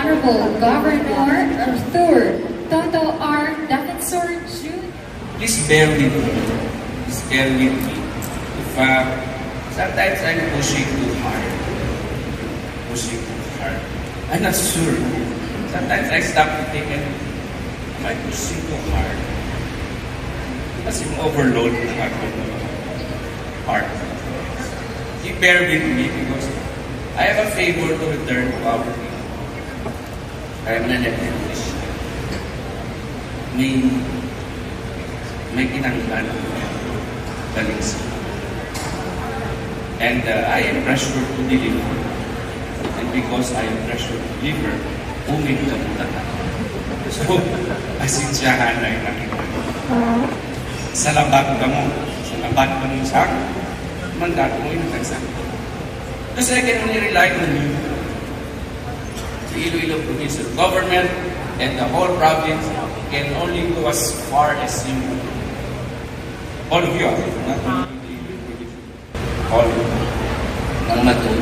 Honorable Governor Arthur Toto R. Defensor Jr. Please bear with me. Please bear with me. If sometimes I'm pushing too hard. Pushing too hard. I'm not sure. Sometimes I stop to think, am I pushing too hard? Kasi overload na ako ng heart. You bear with me because I have a favor to return to our people. I am an elected official. May kinanglan galing sa. And I am pressured to deliver. And because I am pressured to deliver, umingkamutan ako. So, asensyahan na yung nakita. Sa labat ka mo sa mandato mo yung nagsakto. Kasi I can only rely on you, the Iloilo Provincial Government, and the whole province can only go as far as you. All of you, not only the Iloilo Provincial, all of you, nang matulog.